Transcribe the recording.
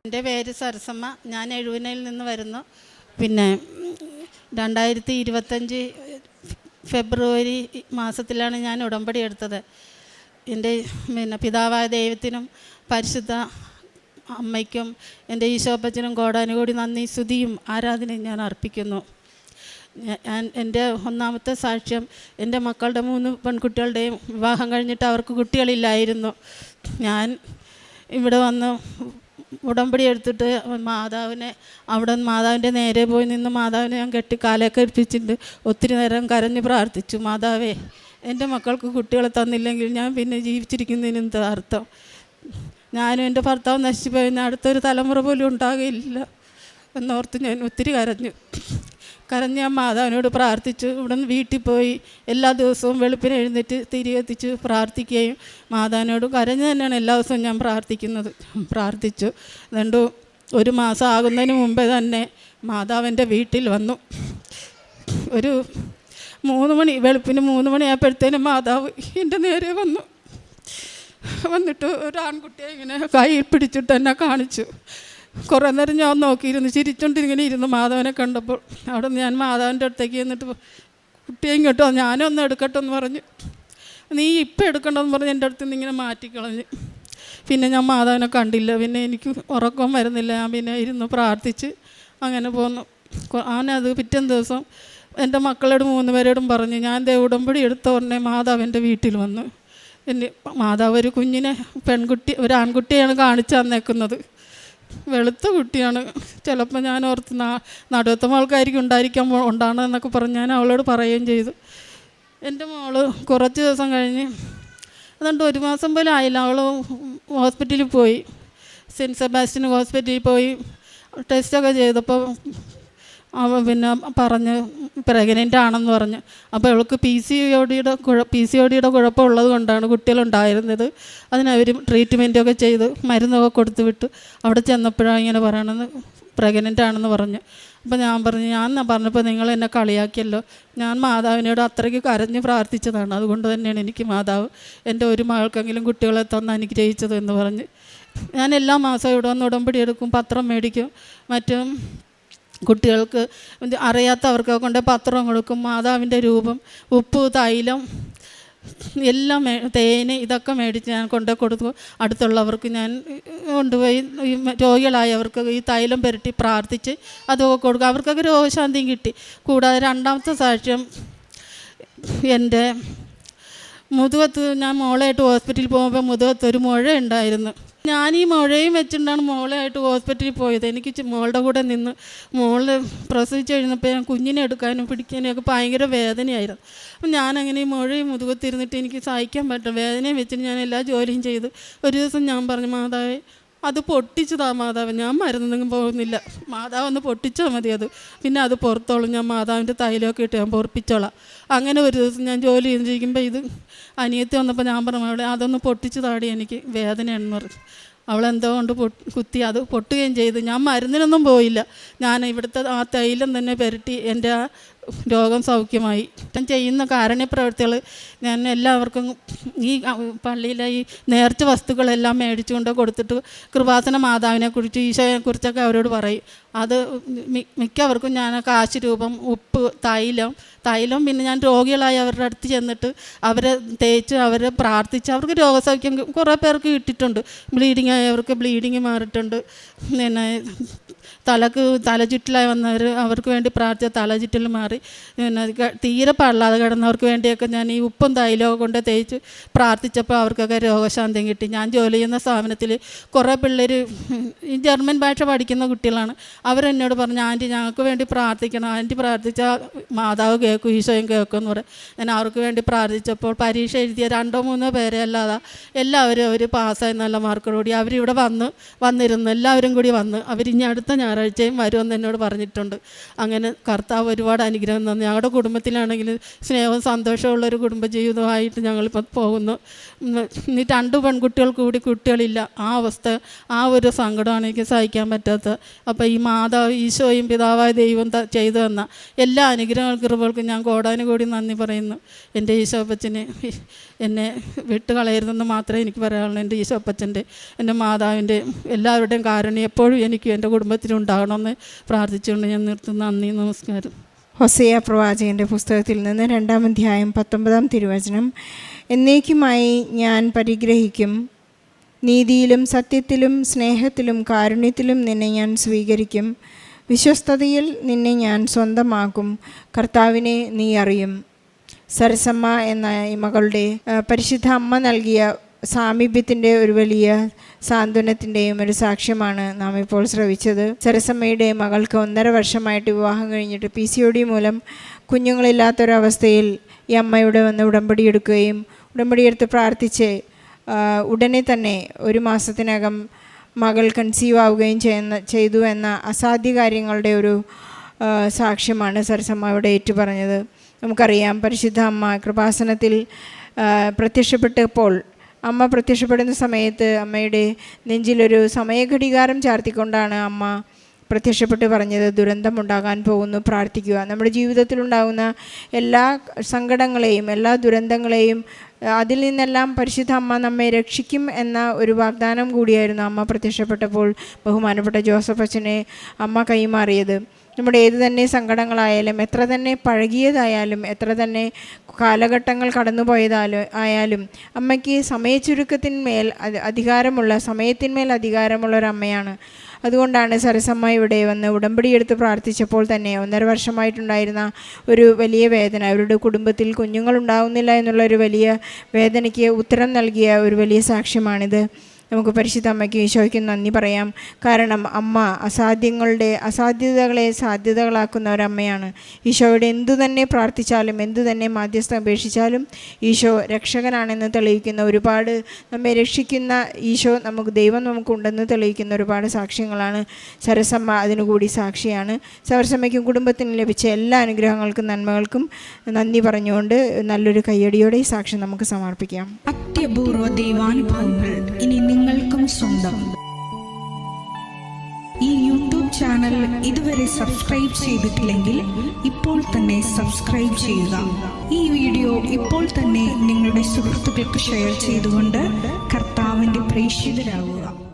എൻ്റെ പേര് സരസമ്മ. ഞാൻ എഴുവനയിൽ നിന്ന് വരുന്നു. പിന്നെ 2025 ഫെബ്രുവരി മാസത്തിലാണ് ഞാൻ ഉടമ്പടി എടുത്തത്. എൻ്റെ പിതാവായ ദൈവത്തിനും പരിശുദ്ധ അമ്മയ്ക്കും എൻ്റെ ഈശോപ്പച്ചനും കോടാനുകൂടി നന്ദി സ്തുതിയും ആരാധനയും ഞാൻ അർപ്പിക്കുന്നു. എൻ്റെ ഒന്നാമത്തെ സാക്ഷ്യം, എൻ്റെ മക്കളുടെ 3 പെൺകുട്ടികളുടെയും വിവാഹം കഴിഞ്ഞിട്ട് അവർക്ക് കുട്ടികളില്ലായിരുന്നു. ഞാൻ ഇവിടെ വന്ന് ഉടമ്പടി എടുത്തിട്ട് മാതാവിൻ്റെ നേരെ പോയി നിന്ന് മാതാവിനെ ഞാൻ കാലൊക്കെ ഏൽപ്പിച്ചിട്ട് ഒത്തിരി നേരം കരഞ്ഞ് പ്രാർത്ഥിച്ചു. മാതാവേ, എൻ്റെ മക്കൾക്ക് കുട്ടികളെ തന്നില്ലെങ്കിൽ ഞാൻ പിന്നെ ജീവിച്ചിരിക്കുന്നതിന് എന്താ അർത്ഥം? ഞാനും എൻ്റെ ഭർത്താവ് നശിച്ചു പോയി, അടുത്തൊരു തലമുറ പോലും ഉണ്ടാകില്ല എന്നോർത്ത് ഞാൻ ഒത്തിരി കരഞ്ഞ് ഞാൻ മാതാവിനോട് പ്രാർത്ഥിച്ചു. ഇവിടെ നിന്ന് വീട്ടിൽ പോയി എല്ലാ ദിവസവും വെളുപ്പിന് എഴുന്നേറ്റ് തിരികെത്തിച്ച് പ്രാർത്ഥിക്കുകയും മാതാവിനോട് കരഞ്ഞ് തന്നെയാണ് എല്ലാ ദിവസവും ഞാൻ പ്രാർത്ഥിച്ചു. അതുകൊണ്ട് 1 മാസം ആകുന്നതിന് മുമ്പേ തന്നെ മാതാവിൻ്റെ വീട്ടിൽ വന്നു. ഒരു 3 മണി വെളുപ്പിന് 3 മണിയായപ്പോഴത്തേനും മാതാവ് എൻ്റെ നേരെ വന്നിട്ട് ഒരു ആൺകുട്ടിയെ ഇങ്ങനെ കയ്യിൽ പിടിച്ചിട്ട് എന്നെ കാണിച്ചു. കുറേ നേരം ഞാൻ നോക്കിയിരുന്നു, ചിരിച്ചോണ്ടിങ്ങനെ ഇരുന്നു മാധവനെ കണ്ടപ്പോൾ. അവിടെ ഞാൻ മാധവൻ്റെ അടുത്തേക്ക് എന്നിട്ട് കുട്ടിയെ ഇങ്ങോട്ടോ ഞാനൊന്ന് എടുക്കട്ടെ എന്ന് പറഞ്ഞു. നീ ഇപ്പം എടുക്കണമെന്ന് പറഞ്ഞ് എൻ്റെ അടുത്ത് നിന്ന് ഇങ്ങനെ മാറ്റിക്കളഞ്ഞ്. പിന്നെ ഞാൻ മാധവനെ കണ്ടില്ല. പിന്നെ എനിക്ക് ഉറക്കം വരുന്നില്ല. ഞാൻ പിന്നെ ഇരുന്ന് പ്രാർത്ഥിച്ച് അങ്ങനെ പോന്നു. അവനത് പിറ്റേ ദിവസം എൻ്റെ മക്കളോട് 3 പേരോടും പറഞ്ഞു. ഞാൻ ഉടമ്പടി എടുത്ത ഉടനെ മാധവൻ്റെ വീട്ടിൽ വന്നു. എൻ്റെ മാധവ് ഒരു ഒരു ആൺകുട്ടിയാണ് കാണിച്ചു തന്നേക്കുന്നത്. വെളുത്ത കുട്ടിയാണ്. ചിലപ്പോൾ ഞാൻ ഓർത്ത് നടുവത്തെ മോൾക്കായിരിക്കും ഉണ്ടാണെന്നൊക്കെ പറഞ്ഞ് ഞാൻ അവളോട് പറയുകയും ചെയ്തു. എൻ്റെ മോള് കുറച്ച് ദിവസം കഴിഞ്ഞ് അതുകൊണ്ട് 1 മാസം പോലും ആയില്ല, അവൾ ഹോസ്പിറ്റലിൽ പോയി. സെൻറ്റ് സെബാസ്റ്റ്യൻ ഹോസ്പിറ്റലിൽ പോയി ടെസ്റ്റൊക്കെ ചെയ്തപ്പോൾ അവൾ പിന്നെ പറഞ്ഞ് പ്രഗ്നൻ്റ് ആണെന്ന് പറഞ്ഞു. അപ്പോൾ അവൾക്ക് പി സി ഒ ഡിയുടെ കുഴപ്പമുള്ളത് കൊണ്ടാണ് കുട്ടികളുണ്ടായിരുന്നത്. അതിനവർ ട്രീറ്റ്മെൻറ്റൊക്കെ ചെയ്ത് മരുന്നൊക്കെ കൊടുത്തു വിട്ട് അവിടെ ചെന്നപ്പോഴാണ് ഇങ്ങനെ പറയണമെന്ന് പ്രഗ്നൻ്റ് ആണെന്ന് പറഞ്ഞു. അപ്പോൾ ഞാൻ പറഞ്ഞപ്പോൾ നിങ്ങൾ എന്നെ കളിയാക്കിയല്ലോ. ഞാൻ മാതാവിനോട് അത്രയ്ക്ക് കരഞ്ഞ് പ്രാർത്ഥിച്ചതാണ്. അതുകൊണ്ട് തന്നെയാണ് എനിക്ക് മാതാവ് എൻ്റെ ഒരു മകൾക്കെങ്കിലും കുട്ടികളെ തന്ന് അനുഗ്രഹിച്ചത് എന്ന് പറഞ്ഞ്. ഞാൻ എല്ലാ മാസവും ഇവിടെ വന്ന് ഉടമ്പടി എടുക്കും, പത്രം മേടിക്കും. മറ്റും കുട്ടികൾക്ക് അറിയാത്തവർക്കൊക്കെ കൊണ്ട് പത്രം കൊടുക്കും. മാതാവിൻ്റെ രൂപം, ഉപ്പ്, തൈലം എല്ലാം തേന് ഇതൊക്കെ മേടിച്ച് ഞാൻ കൊടുക്കും. അടുത്തുള്ളവർക്ക് ഞാൻ കൊണ്ടുപോയി രോഗികളായവർക്ക് ഈ തൈലം പുരട്ടി പ്രാർത്ഥിച്ച് അതൊക്കെ കൊടുക്കും. അവർക്കൊക്കെ രോഗശാന്തിയും കിട്ടി. കൂടാതെ 2ാമത്തെ സാക്ഷ്യം, എൻ്റെ മുതുകത്ത് ഞാൻ മോളായിട്ട് ഹോസ്പിറ്റലിൽ പോകുമ്പോൾ മുതുകത്ത് ഒരു മുഴ ഉണ്ടായിരുന്നു. ഞാൻ ഈ മുഴയും വെച്ചിട്ടാണ് മോളായിട്ട് ഹോസ്പിറ്റലിൽ പോയത്. എനിക്ക് മോളുടെ കൂടെ നിന്ന് മോള് പ്രസവിച്ച് കഴിഞ്ഞപ്പോൾ ഞാൻ കുഞ്ഞിനെ എടുക്കാനും പിടിക്കാനും ഒക്കെ ഭയങ്കര വേദനയായിരുന്നു. അപ്പം ഞാനങ്ങനെ ഈ മുഴയും മുതുകത്തിരുന്നിട്ട് എനിക്ക് സഹിക്കാൻ പറ്റും വേദനയും വെച്ചിട്ട് ഞാൻ എല്ലാ ജോലിയും ചെയ്തു. ഒരു ദിവസം ഞാൻ പറഞ്ഞു, മാതാവേ അത് പൊട്ടിച്ചതാ മാതാവ്, ഞാൻ മരുന്നൊന്നും പോകുന്നില്ല, മാതാവ് ഒന്ന് പൊട്ടിച്ചാൽ മതി, അത് പിന്നെ അത് പുറത്തോളും, ഞാൻ മാതാവിൻ്റെ തൈലമൊക്കെ ഇട്ട് ഞാൻ പൊറപ്പിച്ചോളാം. അങ്ങനെ ഒരു ദിവസം ഞാൻ ജോലി ചെയ്തിരിക്കുമ്പോൾ ഇത് അനിയത്തി വന്നപ്പോൾ ഞാൻ പറഞ്ഞു, അവിടെ അതൊന്ന് പൊട്ടിച്ച് താടി, എനിക്ക് വേദനയാണെന്ന് പറഞ്ഞു. അവളെന്തോ കൊണ്ട് കുത്തി അത് പൊട്ടുകയും ചെയ്തു. ഞാൻ മരുന്നിനൊന്നും പോയില്ല. ഞാൻ ഇവിടുത്തെ ആ തൈലം തന്നെ പുരട്ടി എൻ്റെ ആ രോഗം സൗഖ്യമായി. ഞാൻ ചെയ്യുന്ന കാരുണ്യപ്രവൃത്തികൾ ഞാൻ എല്ലാവർക്കും ഈ പള്ളിയിലെ ഈ നേർച്ച വസ്തുക്കളെല്ലാം മേടിച്ചുകൊണ്ട് കൊടുത്തിട്ട് കൃപാസന മാതാവിനെക്കുറിച്ച് ഈശോയെക്കുറിച്ചൊക്കെ അവരോട് പറയും. അത് മിക്കവർക്കും ഞാൻ കാശ് രൂപം, ഉപ്പ്, തൈലം പിന്നെ ഞാൻ രോഗികളായി അവരുടെ അടുത്ത് ചെന്നിട്ട് അവരെ തേച്ച് അവരെ പ്രാർത്ഥിച്ച് അവർക്ക് രോഗസൗഖ്യം കുറേ പേർക്ക് കിട്ടിയിട്ടുണ്ട്. ബ്ലീഡിങ് ആയവർക്ക് ബ്ലീഡിങ് മാറിയിട്ടുണ്ട്. പിന്നെ തലചുറ്റലായി വന്നവർ അവർക്ക് വേണ്ടി പ്രാർത്ഥിച്ച തലചുറ്റൽ മാറി. പിന്നെ തീരെ പാടില്ലാതെ കിടന്നവർക്ക് വേണ്ടിയൊക്കെ ഞാൻ ഈ ഉപ്പും തൈലവും കൊണ്ട് തേച്ച് പ്രാർത്ഥിച്ചപ്പോൾ അവർക്കൊക്കെ രോഗശാന്തിയും കിട്ടി. ഞാൻ ജോലി ചെയ്യുന്ന സ്ഥാപനത്തിൽ കുറേ പിള്ളേർ ഈ ജർമ്മൻ ഭാഷ പഠിക്കുന്ന കുട്ടികളാണ്. അവരെന്നോട് പറഞ്ഞു, ആൻറ്റി ഞങ്ങൾക്ക് വേണ്ടി പ്രാർത്ഥിക്കണം, ആൻറ്റി പ്രാർത്ഥിച്ചാൽ മാതാവ് കേൾക്കും, ഈശോയും കേൾക്കും എന്ന് പറയും. ഞാൻ അവർക്ക് വേണ്ടി പ്രാർത്ഥിച്ചപ്പോൾ പരീക്ഷ എഴുതിയ 2-3 പേരെ അല്ലാതെ എല്ലാവരും അവർ പാസ്സായി നല്ല മാർക്കോടുകൂടി അവരിവിടെ വന്നിരുന്നു. എല്ലാവരും കൂടി വന്ന് അവരിനി അടുത്ത ഞായറാഴ്ചയും വരുമെന്ന് എന്നോട് പറഞ്ഞിട്ടുണ്ട്. അങ്ങനെ കർത്താവ് ഒരുപാട് അനുഗ്രഹം തന്നു. ഞങ്ങളുടെ കുടുംബത്തിലാണെങ്കിൽ സ്നേഹവും സന്തോഷമുള്ളൊരു കുടുംബജീവിതമായിട്ട് ഞങ്ങളിപ്പോൾ പോകുന്നു. ഇനി 2 പെൺകുട്ടികൾ കൂടി കുട്ടികളില്ല. ആ അവസ്ഥ, ആ ഒരു സങ്കടമാണ് എനിക്ക് സഹിക്കാൻ പറ്റാത്തത്. അപ്പോൾ ഈ മാതാവ് ഈശോയും പിതാവായ ദൈവം ചെയ്തു തന്ന എല്ലാ അനുഗ്രഹ കൃപകൾക്കും ഞാൻ കോടാനുകൂടി നന്ദി പറയുന്നു. എൻ്റെ ഈശോപ്പച്ചനെ എന്നെ വിട്ടുകളയരുതെന്ന് മാത്രമേ എനിക്ക് പറയാനുള്ളൂ. എൻ്റെ ഈശോപ്പച്ചൻ്റെ, എൻ്റെ മാതാവിൻ്റെ എല്ലാവരുടെയും കാരുണ്യം എപ്പോഴും എനിക്കും എൻ്റെ കുടുംബത്തിനും ഉണ്ടാകണമെന്ന് പ്രാർത്ഥിച്ചുകൊണ്ട് ഞാൻ നിർത്തുന്നു. നന്ദി, നമസ്കാരം. ഹോസേയ പ്രവാചകൻ്റെ പുസ്തകത്തിൽ നിന്ന് 2-ാം അധ്യായം 19-ാം തിരുവചനം. എന്നേക്കുമായി ഞാൻ പരിഗ്രഹിക്കും, നീതിയിലും സത്യത്തിലും സ്നേഹത്തിലും കാരുണ്യത്തിലും നിന്നെ ഞാൻ സ്വീകരിക്കും, വിശ്വസ്തതയിൽ നിന്നെ ഞാൻ സ്വന്തമാക്കും, കർത്താവിനെ നീ അറിയും. സരസമ്മ എന്ന ഈ മകളുടെ പരിശുദ്ധ അമ്മ നൽകിയ സാമീപ്യത്തിൻ്റെ ഒരു വലിയ സാന്ത്വനത്തിൻ്റെയും ഒരു സാക്ഷ്യമാണ് നാം ഇപ്പോൾ ശ്രവിച്ചത്. സരസമ്മയുടെ മകൾക്ക് 1.5 വർഷമായിട്ട് വിവാഹം കഴിഞ്ഞിട്ട് PCOD മൂലം കുഞ്ഞുങ്ങളില്ലാത്തൊരവസ്ഥയിൽ ഈ അമ്മയുടെ വന്ന് ഉടമ്പടിയെടുക്കുകയും ഉടമ്പടിയെടുത്ത് പ്രാർത്ഥിച്ച് ഉടനെ തന്നെ 1 മാസത്തിനകം മകൾ കൺസീവ് ആവുകയും ചെയ്തു എന്ന അസാധ്യ കാര്യങ്ങളുടെ ഒരു സാക്ഷ്യമാണ് സരസമ്മയുടെ ഏറ്റുപറഞ്ഞത്. നമുക്കറിയാം, പരിശുദ്ധ അമ്മ കൃപാസനത്തിൽ പ്രത്യക്ഷപ്പെട്ടപ്പോൾ അമ്മ പ്രത്യക്ഷപ്പെടുന്ന സമയത്ത് അമ്മയുടെ നെഞ്ചിലൊരു സമയഘടികാരം ചാർത്തിക്കൊണ്ടാണ് അമ്മ പ്രത്യക്ഷപ്പെട്ട് പറഞ്ഞത്, ദുരന്തമുണ്ടാകാൻ പോകുന്നു, പ്രാർത്ഥിക്കുക. നമ്മുടെ ജീവിതത്തിലുണ്ടാകുന്ന എല്ലാ സങ്കടങ്ങളെയും എല്ലാ ദുരന്തങ്ങളെയും അതിൽ നിന്നെല്ലാം പരിശുദ്ധ അമ്മ നമ്മെ രക്ഷിക്കും എന്ന ഒരു വാഗ്ദാനം കൂടിയായിരുന്നു അമ്മ പ്രത്യക്ഷപ്പെട്ടപ്പോൾ ബഹുമാനപ്പെട്ട ജോസഫ് അച്ഛനെ അമ്മ കൈമാറിയത്. നമ്മുടെ ഏത് തന്നെ സങ്കടങ്ങളായാലും, എത്ര തന്നെ പഴകിയതായാലും, എത്ര തന്നെ കാലഘട്ടങ്ങൾ കടന്നുപോയതായാലും അമ്മയ്ക്ക് സമയച്ചുരുക്കത്തിന്മേൽ സമയത്തിന്മേൽ അധികാരമുള്ള ഒരമ്മയാണ്. അതുകൊണ്ടാണ് സരസമ്മ ഇവിടെ വന്ന് ഉടമ്പടിയെടുത്ത് പ്രാർത്ഥിച്ചപ്പോൾ തന്നെ 1.5 വർഷമായിട്ടുണ്ടായിരുന്ന ഒരു വലിയ വേദന, അവരുടെ കുടുംബത്തിൽ കുഞ്ഞുങ്ങളുണ്ടാവുന്നില്ല എന്നുള്ളൊരു വലിയ വേദനയ്ക്ക് ഉത്തരം നൽകിയ ഒരു വലിയ സാക്ഷ്യമാണിത്. നമുക്ക് പരിശുദ്ധ അമ്മയ്ക്ക് ഈശോയ്ക്കും നന്ദി പറയാം. കാരണം അമ്മ അസാധ്യതകളെ സാധ്യതകളാക്കുന്ന ഒരമ്മയാണ്. ഈശോയോട് എന്തു തന്നെ പ്രാർത്ഥിച്ചാലും, എന്തു തന്നെ മാധ്യസ്ഥം അപേക്ഷിച്ചാലും ഈശോ രക്ഷകനാണെന്ന് തെളിയിക്കുന്ന ഒരുപാട്, നമ്മെ രക്ഷിക്കുന്ന ഈശോ ദൈവം നമുക്കുണ്ടെന്ന് തെളിയിക്കുന്ന ഒരുപാട് സാക്ഷ്യങ്ങളാണ്. സരസമ്മ അതിനുകൂടി സാക്ഷിയാണ്. സരസമ്മയ്ക്കും കുടുംബത്തിനും ലഭിച്ച എല്ലാ അനുഗ്രഹങ്ങൾക്കും നന്മകൾക്കും നന്ദി പറഞ്ഞുകൊണ്ട് നല്ലൊരു കയ്യടിയോടെ ഈ സാക്ഷ്യം നമുക്ക് സമർപ്പിക്കാം. അത്യപൂർവ ദൈവാനുഭവങ്ങൾ ഇനി നിങ്ങൾക്കും സ്വന്തം. ഈ യൂട്യൂബ് ചാനൽ ഇതുവരെ സബ്സ്ക്രൈബ് ചെയ്തിട്ടില്ലെങ്കിൽ ഇപ്പോൾ തന്നെ സബ്സ്ക്രൈബ് ചെയ്യുക. ഈ വീഡിയോ ഇപ്പോൾ തന്നെ നിങ്ങളുടെ സുഹൃത്തുക്കൾക്ക് ഷെയർ ചെയ്തുകൊണ്ട് കർത്താവിൻ്റെ പ്രേക്ഷിതരാകുക.